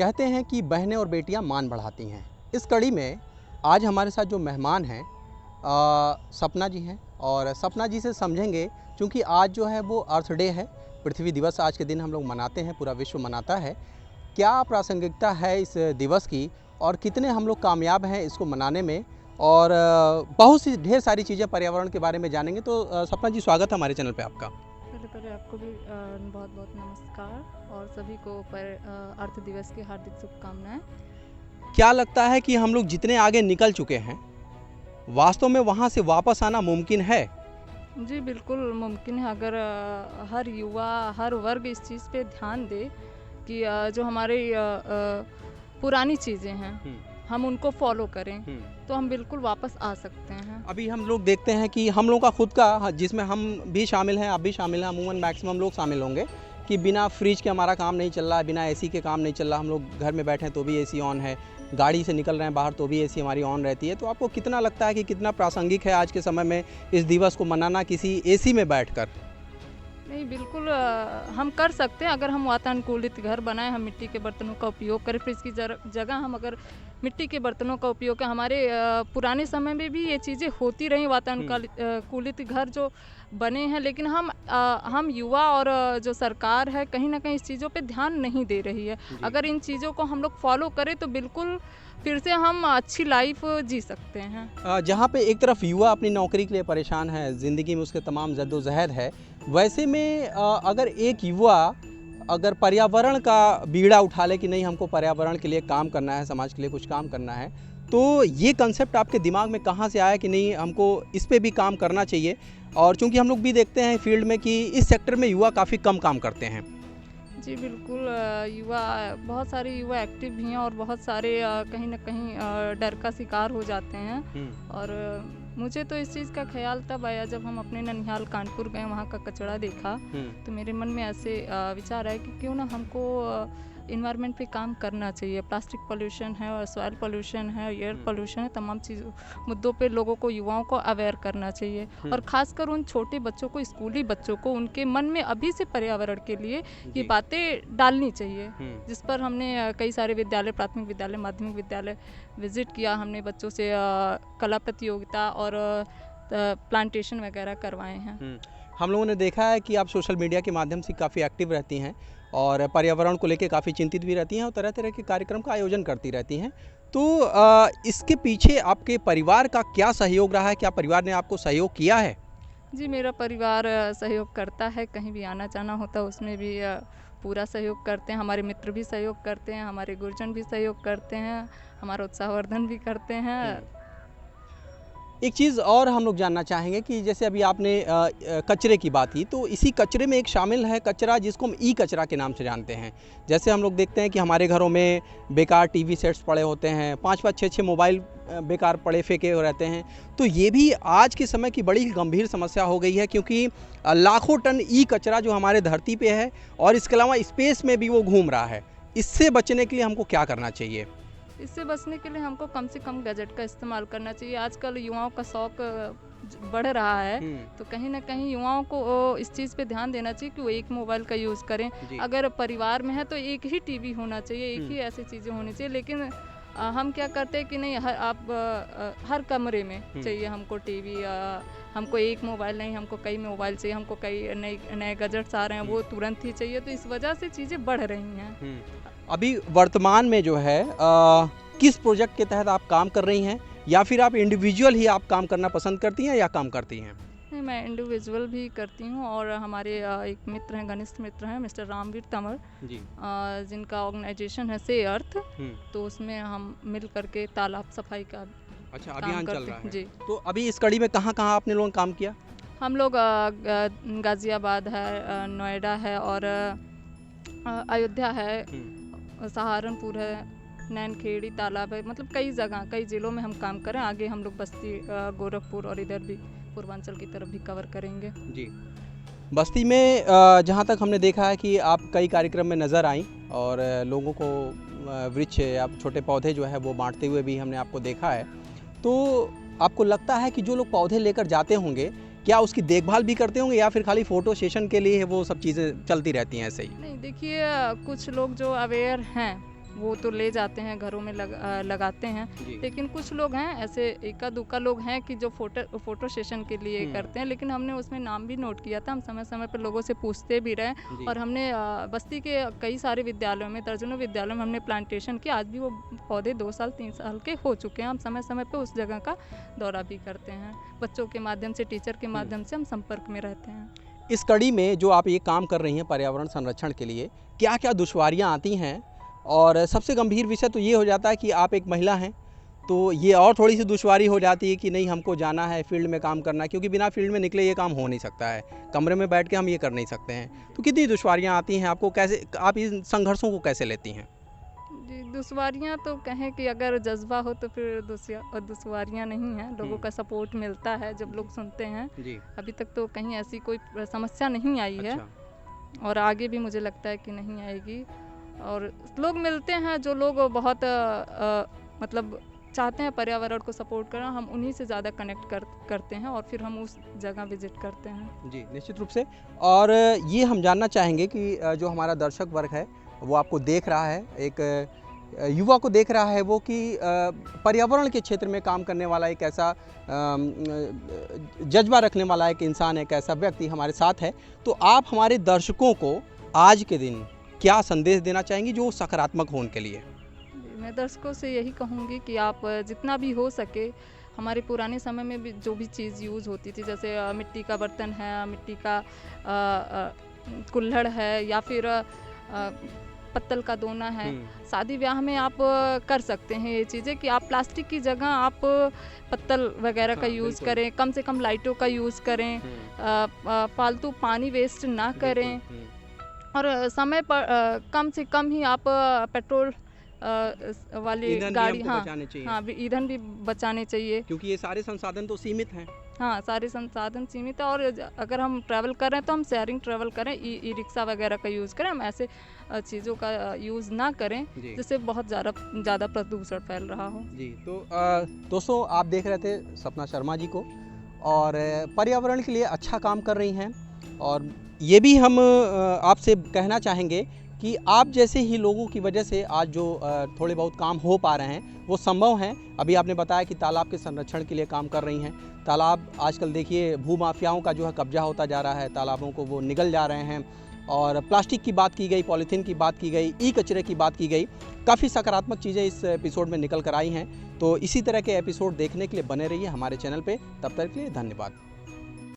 कहते हैं कि बहनें और बेटियां मान बढ़ाती हैं। इस कड़ी में आज हमारे साथ जो मेहमान हैं सपना जी हैं और सपना जी से समझेंगे, क्योंकि आज जो है वो अर्थ डे है, पृथ्वी दिवस आज के दिन हम लोग मनाते हैं, पूरा विश्व मनाता है। क्या प्रासंगिकता है इस दिवस की और कितने हम लोग कामयाब हैं इसको मनाने में, और बहुत सी ढेर सारी चीज़ें पर्यावरण के बारे में जानेंगे। तो सपना जी, स्वागत है हमारे चैनल पे आपका। पहले आपको भी बहुत बहुत नमस्कार और सभी को अर्थ दिवस की हार्दिक शुभकामनाएं। क्या लगता है कि हम लोग जितने आगे निकल चुके हैं, वास्तव में वहाँ से वापस आना मुमकिन है? जी बिल्कुल मुमकिन है, अगर हर युवा, हर वर्ग इस चीज़ पे ध्यान दे कि जो हमारी पुरानी चीज़ें हैं हम उनको फॉलो करें, तो हम बिल्कुल वापस आ सकते हैं। अभी हम लोग देखते हैं कि हम लोग का खुद का, जिसमें हम भी शामिल हैं, आप भी शामिल हैं, अमूमन मैक्सिमम लोग शामिल होंगे, कि बिना फ्रिज के हमारा काम नहीं चल रहा है, बिना एसी के काम नहीं चल रहा। हम लोग घर में बैठे हैं तो भी एसी ऑन है, गाड़ी से निकल रहे हैं बाहर तो भी एसी हमारी ऑन रहती है। तो आपको कितना लगता है कि कितना प्रासंगिक है आज के समय में इस दिवस को मनाना किसी एसी में बैठकर? नहीं, बिल्कुल हम कर सकते हैं अगर हम वातानुकूलित घर बनाएं, हम मिट्टी के बर्तनों का उपयोग करें। फ्रिज की जगह हम अगर मिट्टी के बर्तनों का उपयोग करें, हमारे पुराने समय में भी ये चीज़ें होती रही, वातानुकूलित घर जो बने हैं। लेकिन हम युवा और जो सरकार है कहीं ना कहीं इस चीज़ों पे ध्यान नहीं दे रही है। अगर इन चीज़ों को हम लोग फॉलो करें तो बिल्कुल फिर से हम अच्छी लाइफ जी सकते हैं। जहाँ पे एक तरफ युवा अपनी नौकरी के लिए परेशान है, ज़िंदगी में उसके तमाम जद्दोजहद है, वैसे में अगर एक युवा अगर पर्यावरण का बीड़ा उठा ले कि नहीं, हमको पर्यावरण के लिए काम करना है, समाज के लिए कुछ काम करना है, तो ये कंसेप्ट आपके दिमाग में कहाँ से आया कि नहीं हमको इस पे भी काम करना चाहिए? और चूँकि हम लोग भी देखते हैं फील्ड में कि इस सेक्टर में युवा काफ़ी कम काम करते हैं। जी बिल्कुल, बहुत सारे युवा एक्टिव भी हैं और बहुत सारे कहीं ना कहीं डर का शिकार हो जाते हैं। और मुझे तो इस चीज़ का ख्याल तब आया जब हम अपने ननिहाल कानपुर गए, वहाँ का कचरा देखा, तो मेरे मन में ऐसे विचार आया कि क्यों ना हमको इन्वायरमेंट पे काम करना चाहिए। प्लास्टिक पोल्यूशन है और सॉइल पोल्यूशन है, एयर पोल्यूशन है, तमाम चीज़ों मुद्दों पे लोगों को, युवाओं को अवेयर करना चाहिए। और ख़ासकर उन छोटे बच्चों को, स्कूली बच्चों को, उनके मन में अभी से पर्यावरण के लिए ये बातें डालनी चाहिए। जिस पर हमने कई सारे विद्यालय, प्राथमिक विद्यालय, माध्यमिक विद्यालय विज़िट किया। हमने बच्चों से कला प्रतियोगिता और प्लांटेशन वगैरह करवाए हैं। हम लोगों ने देखा है कि आप सोशल मीडिया के माध्यम से काफ़ी एक्टिव रहती हैं और पर्यावरण को लेकर काफ़ी चिंतित भी रहती हैं और तरह तरह के कार्यक्रम का आयोजन करती रहती हैं। तो इसके पीछे आपके परिवार का क्या सहयोग रहा है? क्या परिवार ने आपको सहयोग किया है? जी, मेरा परिवार सहयोग करता है, कहीं भी आना जाना होता है उसमें भी पूरा सहयोग करते हैं। हमारे मित्र भी सहयोग करते हैं, हमारे गुरुजन भी सहयोग करते हैं, हमारा उत्साहवर्धन भी करते हैं। एक चीज़ और हम लोग जानना चाहेंगे कि जैसे अभी आपने कचरे की बात की, तो इसी कचरे में एक शामिल है कचरा जिसको हम ई कचरा के नाम से जानते हैं। जैसे हम लोग देखते हैं कि हमारे घरों में बेकार टीवी सेट्स पड़े होते हैं, 5-5, 6-6 मोबाइल बेकार पड़े फेंके रहते हैं। तो ये भी आज के समय की बड़ी गंभीर समस्या हो गई है, क्योंकि लाखों टन ई कचरा जो हमारे धरती पे है और इसके अलावा स्पेस में भी वो घूम रहा है। इससे बचने के लिए हमको क्या करना चाहिए? इससे बचने के लिए हमको कम से कम गैजेट का इस्तेमाल करना चाहिए। आजकल युवाओं का शौक बढ़ रहा है, तो कहीं ना कहीं युवाओं को इस चीज़ पे ध्यान देना चाहिए कि वो एक मोबाइल का यूज़ करें। अगर परिवार में है तो एक ही टीवी होना चाहिए, एक ही ऐसी चीज़ें होनी चाहिए। लेकिन हम क्या करते हैं कि नहीं, हर कमरे में चाहिए हमको टीवी, हमको एक मोबाइल नहीं, हमको कई मोबाइल चाहिए, हमको कई नए गैजेट्स आ रहे हैं, वो तुरंत ही चाहिए। तो इस वजह से चीज़ें बढ़ रही हैं। अभी वर्तमान में जो है किस प्रोजेक्ट के तहत आप काम कर रही हैं, या फिर आप इंडिविजुअल ही आप काम करना पसंद करती हैं या काम करती हैं? नहीं, मैं इंडिविजुअल भी करती हूँ और हमारे एक मित्र हैं, घनिष्ठ मित्र हैं, मिस्टर रामवीर तंवर जी, जिनका ऑर्गेनाइजेशन है से अर्थ, तो उसमें हम मिल करके तालाब सफाई का अभियान चल रहा है। जी, तो अभी इस कड़ी में कहाँ कहाँ आपने लोगों ने काम किया? हम लोग गाज़ियाबाद है, नोएडा है और अयोध्या है, सहारनपुर है, नैनखेड़ी तालाब है, मतलब कई जगह, कई ज़िलों में हम काम करें। आगे हम लोग बस्ती, गोरखपुर और इधर भी पूर्वांचल की तरफ भी कवर करेंगे। जी, बस्ती में जहाँ तक हमने देखा है कि आप कई कार्यक्रम में नज़र आईं और लोगों को वृक्ष या छोटे पौधे जो है वो बांटते हुए भी हमने आपको देखा है। तो आपको लगता है कि जो लोग पौधे लेकर जाते होंगे, क्या उसकी देखभाल भी करते होंगे या फिर खाली फ़ोटो सेशन के लिए वो सब चीज़ें चलती रहती हैं ऐसे ही? नहीं, देखिए कुछ लोग जो अवेयर हैं वो तो ले जाते हैं घरों में लगाते हैं। लेकिन कुछ लोग हैं ऐसे, एका दुक्का लोग हैं कि जो फोटो सेशन के लिए करते हैं, लेकिन हमने उसमें नाम भी नोट किया था। हम समय समय पर लोगों से पूछते भी रहे और हमने बस्ती के कई सारे विद्यालयों में, दर्जनों विद्यालयों में हमने प्लांटेशन किया। आज भी वो पौधे 2 साल 3 साल के हो चुके हैं। हम समय समय पर उस जगह का दौरा भी करते हैं। बच्चों के माध्यम से, टीचर के माध्यम से हम संपर्क में रहते हैं। इस कड़ी में जो आप ये काम कर रही हैं पर्यावरण संरक्षण के लिए, क्या क्या दुश्वारियाँ आती हैं? और सबसे गंभीर विषय तो ये हो जाता है कि आप एक महिला हैं, तो ये और थोड़ी सी दुश्वारी हो जाती है कि नहीं, हमको जाना है, फील्ड में काम करना है, क्योंकि बिना फील्ड में निकले ये काम हो नहीं सकता है। कमरे में बैठ के हम ये कर नहीं सकते हैं। तो कितनी दुश्वारियाँ आती हैं आपको, कैसे आप इन संघर्षों को कैसे लेती हैं? जी, दुश्वारियाँ तो कहें कि अगर जज्बा हो तो फिर दुश्वारियाँ नहीं हैं। लोगों का सपोर्ट मिलता है जब लोग सुनते हैं। जी। अभी तक तो कहीं ऐसी कोई समस्या नहीं आई है। अच्छा। और आगे भी मुझे लगता है कि नहीं आएगी। और लोग मिलते हैं जो लोग बहुत मतलब चाहते हैं पर्यावरण को सपोर्ट करना, हम उन्हीं से ज़्यादा कनेक्ट करते हैं और फिर हम उस जगह विजिट करते हैं। जी, निश्चित रूप से। और ये हम जानना चाहेंगे कि जो हमारा दर्शक वर्ग है वो आपको देख रहा है, एक युवा को देख रहा है वो, कि पर्यावरण के क्षेत्र में काम करने वाला एक ऐसा जज्बा रखने वाला एक इंसान, एक ऐसा व्यक्ति हमारे साथ है। तो आप हमारे दर्शकों को आज के दिन क्या संदेश देना चाहेंगी जो सकारात्मक हो उनके लिए? मैं दर्शकों से यही कहूँगी कि आप जितना भी हो सके, हमारे पुराने समय में भी जो भी चीज़ यूज़ होती थी, जैसे मिट्टी का बर्तन है, मिट्टी का कुल्हड़ है, या फिर पत्तल का दोना है, शादी ब्याह में आप कर सकते हैं ये चीज़ें कि आप प्लास्टिक की जगह आप पत्तल वगैरह का यूज़ करें, कम से कम लाइटों का यूज़ करें, फालतू पानी वेस्ट ना करें, और समय पर कम से कम ही आप पेट्रोल वाली गाड़ी, हाँ ईंधन भी बचाने चाहिए, क्योंकि ये सारे संसाधन तो सीमित हैं। हाँ, सारे संसाधन सीमित है। और अगर हम ट्रैवल कर रहे हैं तो हम शेयरिंग ट्रैवल करें, ई रिक्शा वगैरह का यूज़ करें, हम ऐसे चीज़ों का यूज़ ना करें जिससे बहुत ज़्यादा प्रदूषण फैल रहा हो। जी, तो दोस्तों, आप देख रहे थे सपना शर्मा जी को, और पर्यावरण के लिए अच्छा काम कर रही हैं। और ये भी हम आपसे कहना चाहेंगे कि आप जैसे ही लोगों की वजह से आज जो थोड़े बहुत काम हो पा रहे हैं वो संभव हैं। अभी आपने बताया कि तालाब के संरक्षण के लिए काम कर रही हैं। तालाब आजकल देखिए भूमाफियाओं का जो है कब्जा होता जा रहा है, तालाबों को वो निगल जा रहे हैं। और प्लास्टिक की बात की गई, पॉलीथीन की बात की गई, ई कचरे की बात की गई, काफ़ी सकारात्मक चीज़ें इस एपिसोड में निकल कर आई हैं। तो इसी तरह के एपिसोड देखने के लिए बने रहिए हमारे चैनल पे। तब तक के लिए धन्यवाद।